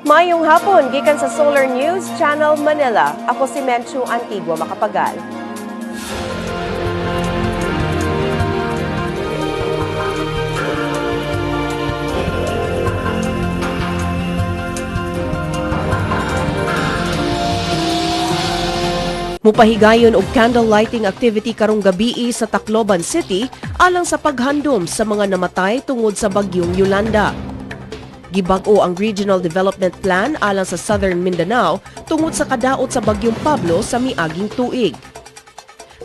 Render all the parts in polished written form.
Mayong hapon, gikan sa Solar News Channel Manila. Ako si Menchu Antigua Macapagal. Mupahigayon og candle lighting activity karong gabii sa Tacloban City alang sa paghandom sa mga namatay tungod sa bagyong Yolanda. Gibag-o ang Regional Development Plan alang sa Southern Mindanao tungod sa kadaot sa bagyong Pablo sa miaging tuig.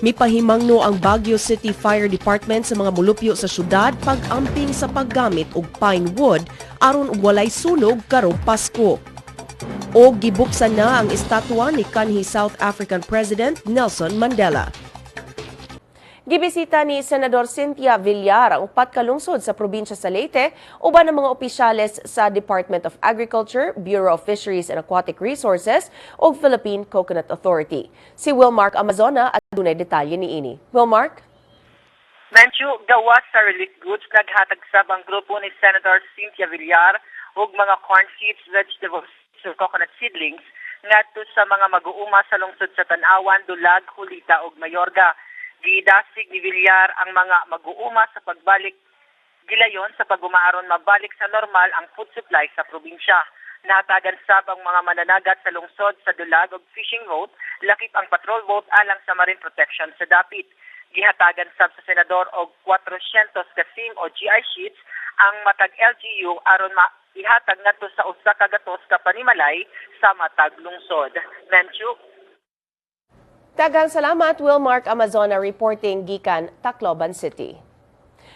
Mipahimangno ang Baguio City Fire Department sa mga mulupyo sa syudad pag-amping sa paggamit og pine wood aron walay sunog karong Pasko. O gibuksan na ang estatwa ni kanhi South African President Nelson Mandela. Gibisita ni Senador Cynthia Villar ang upat ka lungsod sa probinsya sa Leyte uban ng mga opisyales sa Department of Agriculture, Bureau of Fisheries and Aquatic Resources ug Philippine Coconut Authority. Si Wilmark Amazona at dunay detalye niini. Wilmark? Menchu, gawas sa relief goods naghatag sab ang grupo ni Senator Cynthia Villar ug mga corn seeds, vegetables, coconut seedlings ngadto sa mga mag-uuma sa lungsod sa Tanawan, Dulag, Hulita ug Mayorga. Gidasig ni Villar ang mga mag-uuma sa pagbalik gilayon sa pagumaaron mabalik sa normal ang food supply sa probinsya. Nahatagan sab ang mga mananagat sa lungsod sa Dulag ug fishing boat, lakip ang patrol boat alang sa marine protection sa dapit. Gihatagan sab sa senador og 400 ka SIM o GI sheets ang matag LGU aron ihatag ngadto sa usa ka gatos ka panimalay sa matag lungsod. Menchu. Daghang salamat, Wilmark Amazona reporting gikan Tacloban City.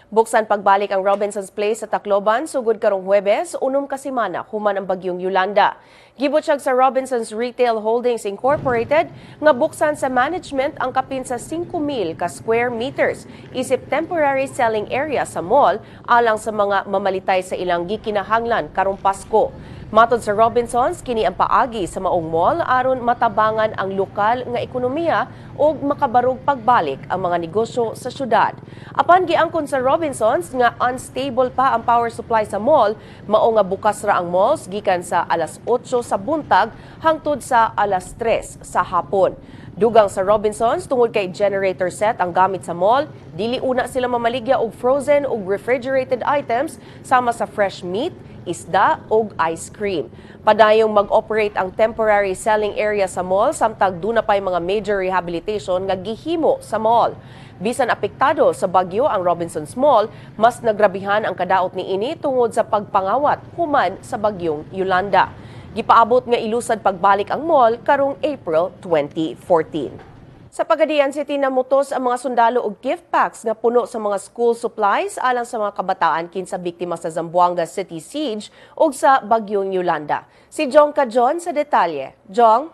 Buksan pagbalik ang Robinson's Place sa Tacloban sugod karong Huwebes, 6 ka semana human ang bagyong Yolanda. Gibutyag sa Robinson's Retail Holdings Incorporated nga buksan sa management ang kapin sa 5,000 ka square meters isip temporary selling area sa mall alang sa mga mamalitay sa ilang gikinahanglan karong Pasko. Matod sa Robinsons, kini ang paagi sa maong mall aron matabangan ang lokal nga ekonomiya ug makabarog pagbalik ang mga negosyo sa syudad. Apan giangkon sa Robinsons nga unstable pa ang power supply sa mall, mao nga bukas ra ang malls gikan sa alas 8 sa buntag hangtod sa alas 3 sa hapon. Dugang sa Robinsons tungod kay generator set ang gamit sa mall, dili una sila mamaligya og frozen ug refrigerated items sama sa fresh meat, isda ug ice cream. Padayong mag-operate ang temporary selling area sa mall samtang duna pay mga major rehabilitation nga gihimo sa mall. Bisan apektado sa bagyo ang Robinsons Mall, mas nagrabihan ang kadaot niini tungod sa pagpangawat human sa bagyong Yolanda. Gipaabot nga ilusad pagbalik ang mall karong April 2014. Sa Pagadian City namutos ang mga sundalo og gift packs nga puno sa mga school supplies alang sa mga kabataan kinsa biktima sa Zamboanga City Siege ug sa bagyong Yolanda. Si Jong Kajon sa detalye. Jong?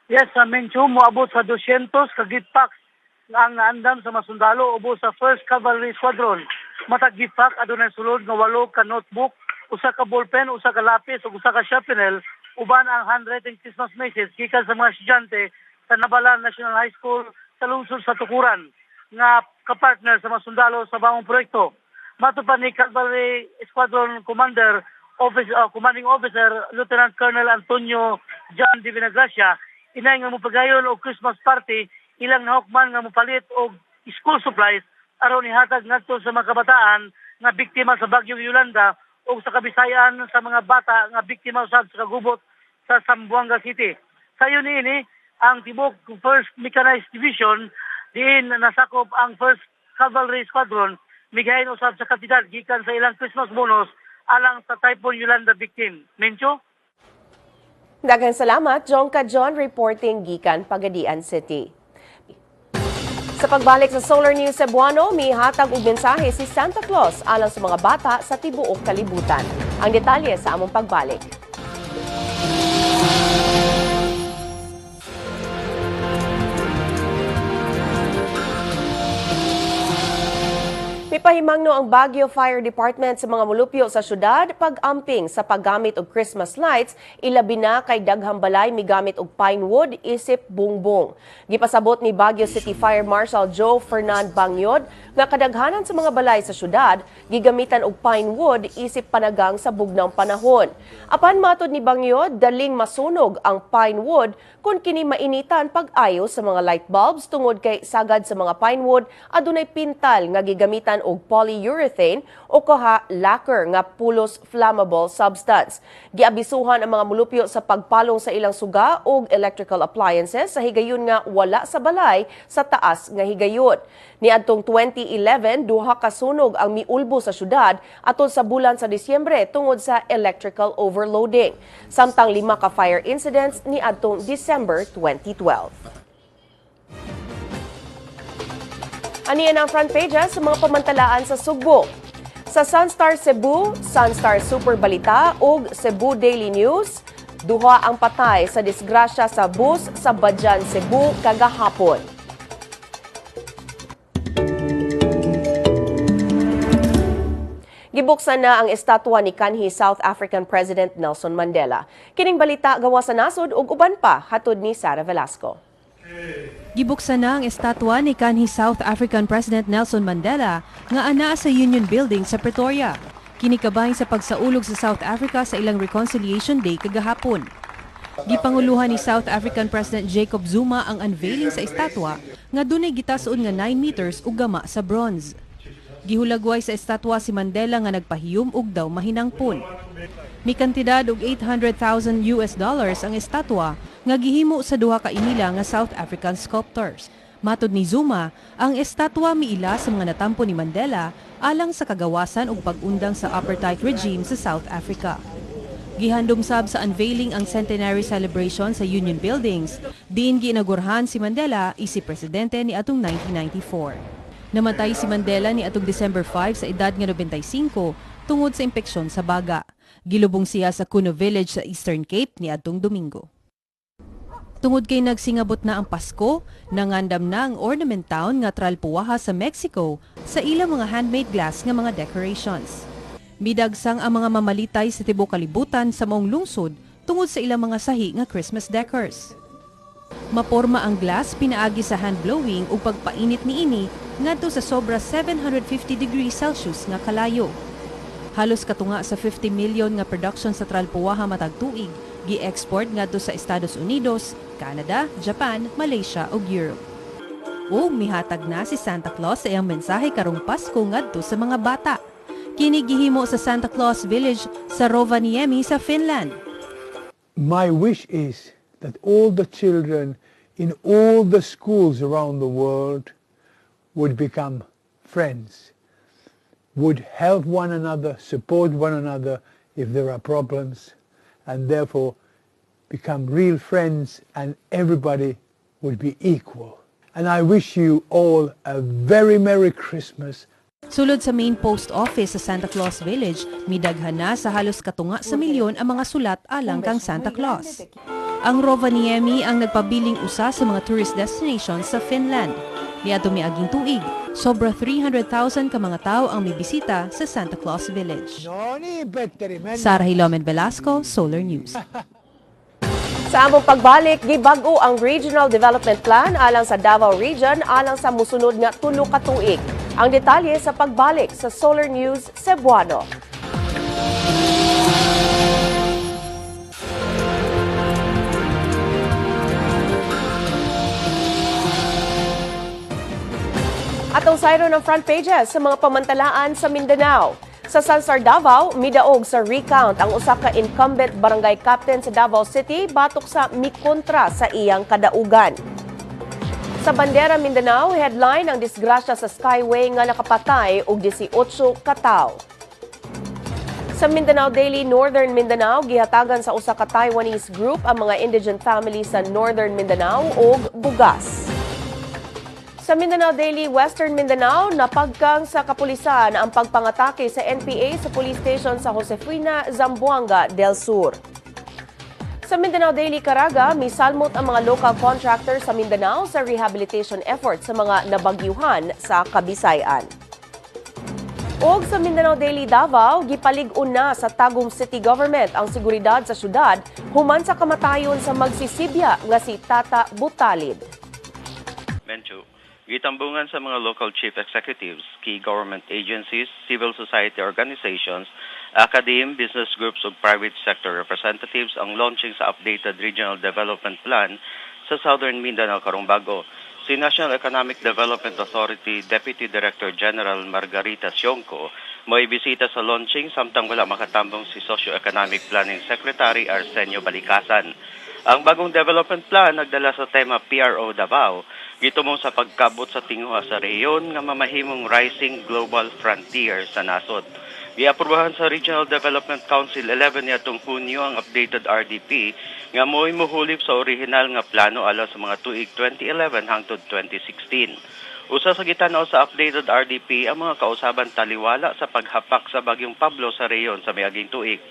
Yes, Menchu, moabot sa 200 ka gift packs ang naandam sa mga sundalo ubo sa 1st Cavalry Squadron. Matag gift pack adunay sulod nga 8 ka notebook, usa ka ballpen, usa ka lapis ug usa ka sharpener uban ang handwritten Christmas message gikan sa mga estudyante sa Nabalan National High School sa lungsod sa Tukuran nga kapartner sa mga sundalo sa bawang proyekto. Matupad ni Cavalry Squadron Commander Commanding Officer Lieutenant Colonel Antonio John de Vinagracia, inay nga mopagayon og Christmas party ilang nahukman nga mopalit og school supplies aron ihatag ngadto sa mga kabataan nga biktima sa bagyong Yolanda o sa Kabisayan sa mga bata nga biktima usab sa kagubot sa Zamboanga City. Sayo niini ang tibok 1st Mechanized Division diin nasakop ang 1st Cavalry Squadron migayon usab sa katidad gikan sa ilang Christmas bonus alang sa Typhoon Yolanda victim. Mencho? Daghang salamat, Jong Kajon reporting gikan Pagadian City. Sa pagbalik sa Solar News Cebuano, mihatag og mensahe si Santa Claus alang sa mga bata sa tibuok kalibutan. Ang detalye sa among pagbalik. Mipahimangno ang Baguio Fire Department sa mga mulupyo sa syudad pag-amping sa paggamit og Christmas lights, ilabi na kay daghang balay migamit og pine wood isip bungbong. Gipasabot ni Baguio City Fire Marshal Joe Fernand Bangyod nga kadaghanan sa mga balay sa syudad gigamitan og pine wood isip panagang sa bugnang panahon. Apan matod ni Bangyod, daling masunog ang pine wood kung kini mainitan pag-ayo sa mga light bulbs tungod kay sagad sa mga pine wood adunay pintal nga gigamitan og polyurethane o kaha lacquer nga pulos flammable substance. Giabisuhan ang mga mulupyo sa pagpalong sa ilang suga og electrical appliances sa higayon nga wala sa balay sa taas nga higayon. Niadtong 2011, duha ka sunog ang miulbo sa syudad atol sa bulan sa Disyembre tungod sa electrical overloading. Samtang 5 ka fire incidents niadtong December 2012. Aniyan ang front pages sa mga pamantalaan sa Sugbo. Sa Sunstar Cebu, Sunstar Super Balita ug Cebu Daily News, duha ang patay sa disgrasya sa bus sa Badyan, Cebu kagahapon. Gibuksan na ang estatwa ni kanhi South African President Nelson Mandela. Kining balita gawa sa nasod ug uban pa hatod ni Sara Velasco. Gibuksan na ang estatwa ni kanhi South African President Nelson Mandela nga anaa sa Union Building sa Pretoria. Kini kabahin sa pagsaulog sa South Africa sa ilang Reconciliation Day kagahapon. Gipanguluhan ni South African President Jacob Zuma ang unveiling sa estatwa nga dunay gitason nga 9 meters ug gama sa bronze. Gihulagway sa estatwa si Mandela nga nagpahiyom og daw mahinangpon. May kantidad og $800,000 ang estatwa nga gihimo sa duha ka inila nga South African sculptors. Matod ni Zuma, ang estatwa miila sa mga natampo ni Mandela alang sa kagawasan ug pag-undang sa apartheid regime sa South Africa. Gihandom sab sa unveiling ang centenary celebration sa Union Buildings, diin ginagurhan si Mandela isip presidente ni atong 1994. Namatay si Mandela ni atong December 5 sa edad nga 95 tungod sa impeksyon sa baga. Gilubong siya sa Kuno Village sa Eastern Cape ni atong Domingo. Tungod kay nagsingabot na ang Pasko, nangandam na ang Ornament Town nga Tralpuaha sa Mexico sa ilang mga handmade glass nga mga decorations. Midagsang ang mga mamalitay sa tibuok kalibutan sa maong lungsod tungod sa ilang mga sahi nga Christmas decors. Maporma ang glass pinaagi sa hand blowing ug pagpainit niini ngadto sa sobra 750 degrees Celsius nga kalayo. Halos katunga sa 50 million nga production sa Tralpuaha matag tuig gi-export ngadto sa Estados Unidos, Canada, Japan, Malaysia ug Europe. Ug mihatag na si Santa Claus sa iyang mensahe karong Pasko ngadto sa mga bata. Kini gihimo sa Santa Claus Village sa Rovaniemi sa Finland. My wish is that all the children in all the schools around the world would become friends, would help one another, support one another if there are problems, and therefore become real friends and everybody would be equal. And I wish you all a very Merry Christmas. Sulod sa main post office sa Santa Claus Village, midaghan na sa halos katunga sa milyon ang mga sulat alang kang Santa Claus. Ang Rovaniemi ang nagpabiling usa sa mga tourist destinations sa Finland. Niadto miaging tuig, sobra 300,000 ka mga tao ang mibisita sa Santa Claus Village. Sara Hilomen Velasco, Solar News. Sa among pagbalik, gibag-o ang Regional Development Plan alang sa Davao Region alang sa musunod nga 3 ka tuig. Ang detalye sa pagbalik sa Solar News Cebuano. Atong sayro ng front pages sa mga pamantalaan sa Mindanao. Sa Sunstar Davao, midaog sa recount ang usa ka incumbent barangay captain sa Davao City batok sa mikontra sa iyang kadaugan. Sa Bandera Mindanao, headline ang disgrasya sa Skyway nga nakapatay og 18 ka tawo. Sa Mindanao Daily Northern Mindanao, gihatagan sa usa ka Taiwanese group ang mga indigent families sa Northern Mindanao og bugas. Sa Mindanao Daily Western Mindanao, napagkang sa kapulisan ang pagpangatake sa NPA sa police station sa Josefina, Zamboanga del Sur. Sa Mindanao Daily Caraga, misalmot ang mga local contractors sa Mindanao sa rehabilitation effort sa mga nabagyuhan sa Kabisayan. Og sa Mindanao Daily Davao, gipalig-on na sa Tagum City Government ang seguridad sa syudad human sa kamatayon sa magsisibya nga si Tata Butalid. Menchu, gitambungan sa mga local chief executives, key government agencies, civil society organizations, academe, business groups ug private sector representatives ang launching sa updated regional development plan sa Southern Mindanao karong bago. Si National Economic Development Authority Deputy Director General Margarita Sionco may bisita sa launching samtang wala makatambong si Socio-Economic Planning Secretary Arsenio Balikasan. Ang bagong development plan nagdala sa tema PRO Davao, gitumong sa pagkabot sa tinguha sa rehiyon nga mamahimong Rising Global Frontier sa nasod. Giaprubahan sa Regional Development Council 11 nitong Hunyo ang updated RDP nga mo'y muhulip sa orihinal nga plano alang sa mga tuig 2011 hangtod 2016. Usa sa gitanaw sa updated RDP ang mga kausaban taliwala sa paghapak sa Bagyong Pablo sa rehiyon sa miaging tuig.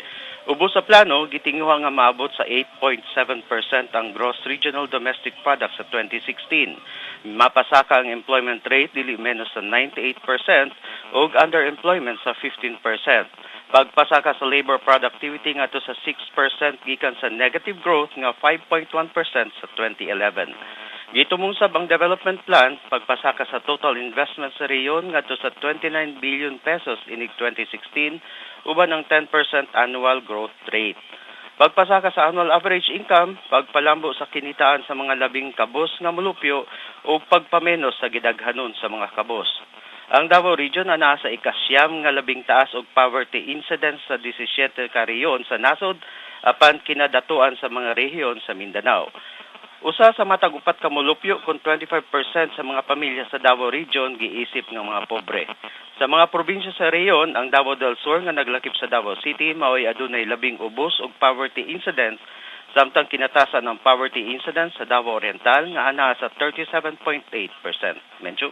Ubos sa plano, gitinguha nga maabot sa 8.7% ang gross regional domestic product sa 2016. Mapasaka ang employment rate dili menos sa 98% ug underemployment sa 15%. Pagpasaka sa labor productivity ngadto sa 6% gikan sa negative growth nga 5.1% sa 2011. Gitumong ang development plan pagpasaka sa total investment sa rehiyon ngadto sa 29 billion pesos inig 2016 uban ang 10% annual growth rate. Pagpasaka sa annual average income, pagpalambo sa kinitaan sa mga labing kabos nga mulupyo o pagpamenos sa gidaghanon sa mga kabos. Ang Davao Region ana sa ikasyam nga labing taas og poverty incidence sa 17 ka rehiyon sa nasod apan kinadatuan sa mga rehiyon sa Mindanao. Usa sa matag upat ka mulupyo kung 25% sa mga pamilya sa Davao Region giisip ng mga pobre. Sa mga probinsya sa rehiyon, ang Davao del Sur nga naglakip sa Davao City mao'y adunay labing ubos og poverty incidence samtang kinatasan ng poverty incidence sa Davao Oriental nga ana sa 37.8%. Menchu.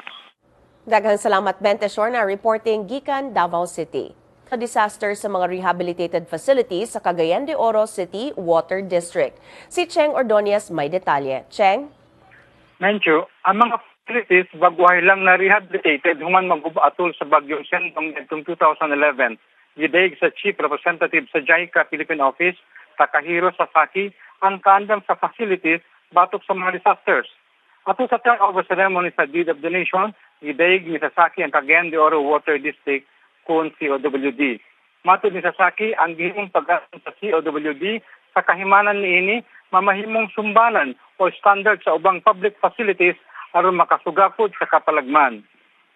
Daghang salamat Bente Shorna reporting gikan Davao City. Disaster sa mga rehabilitated facilities sa Cagayan de Oro City Water District. Si Cheng Ordonez may detalye. Cheng? Mencho, ang mga facilities baguhay lang na rehabilitated human magubatol sa Bagyong Sentong noong 2011. Gidayeg sa Chief Representative sa JICA Philippine Office, Takahiro Sasaki, ang kaandam sa facilities batok sa mga disasters. Ato sa turnover ceremony sa deed of donation, gidayeg ni Sasaki ang Cagayan de Oro Water District kung COWD. Matod ni Sasaki, ang gihimong pag-asan sa COWD sa kahimanan niini mamahimong sumbanan o standard sa ubang public facilities aron makasugakod sa kapalagman.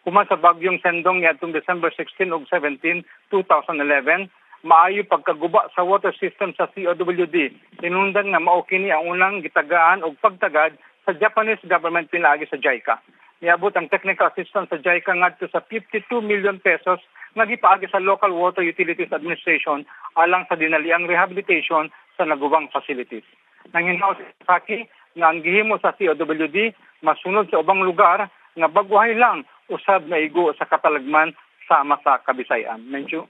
Human sa Bagyong Sendong niadtong December 16 ug 17, 2011, maayo pagkaguba sa water system sa COWD. Tinundan nga mao kini ang unang gitagaan og pagtagad sa Japanese government pinaagi sa JICA. Niabot ang technical assistance sa JICA ngadto sa 52 million pesos nga gipaagi sa Local Water Utilities Administration alang sa dinaliang rehabilitation sa nagubang facilities. Nanghinaw si Sasaki nga ang gihimo sa COWD masunod sa ubang lugar nga baguhay lang usab na igo sa katalagman sama sa Kabisayan. Menchu.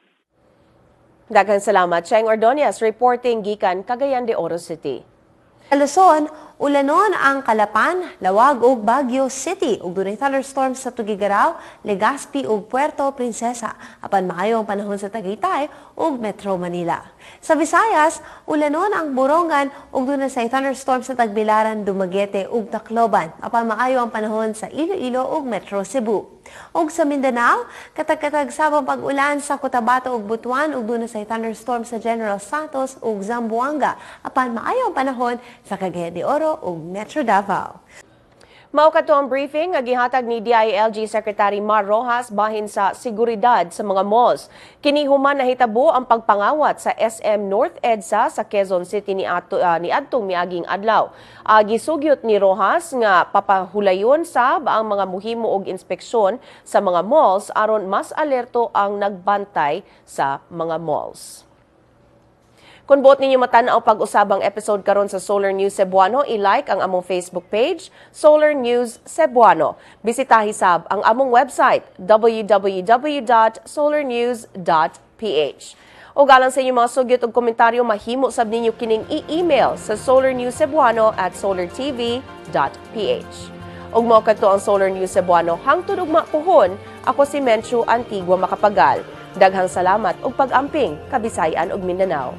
Daghang salamat Cheng Ordonez reporting gikan Cagayan de Oro City. Sa Luzon, ulanon ang Calapan, Lawag ug Baguio City ug dunay thunderstorms sa Tugigaraw, Legazpi ug Puerto Princesa apan maayo ang panahon sa Tagaytay ug Metro Manila. Sa Visayas, ulanon ang Borongan ug dunay say thunderstorms sa Tagbilaran, Dumaguete ug Tacloban apan maayo ang panahon sa Iloilo ug Metro Cebu. Ug sa Mindanao, katag-katag sabang pag-ulan sa Cotabato ug Butuan ug dunay say thunderstorms sa General Santos ug Zamboanga apan maayo ang panahon sa Cagayan de Oro ug Metro Davao. Mao kadto ang briefing nga gihatag ni DILG Secretary Mar Rojas bahin sa seguridad sa mga malls. Kini human nahitabo ang pagpangawat sa SM North EDSA sa Quezon City ni adtong miaging adlaw. Gisugyot ni Rojas nga papahulayon sab ang mga muhimo og inspeksyon sa mga malls aron mas alerto ang nagbantay sa mga malls. Kung buot ninyo matanaw pag-usabang episode karon sa Solar News Cebuano, i-like ang among Facebook page, Solar News Cebuano. Bisitahi sab ang among website, www.solarnews.ph. O galang sa inyong mga sugyot ug komentaryo, mahimo sab ninyo kining i-email sa solarnewscebuano@solartv.ph. O Ug mao kadto ang Solar News Cebuano hangtod ugma puhon. Ako si Menchu Antigua Macapagal. Daghang salamat ug pag-amping Kabisayan ug Mindanao.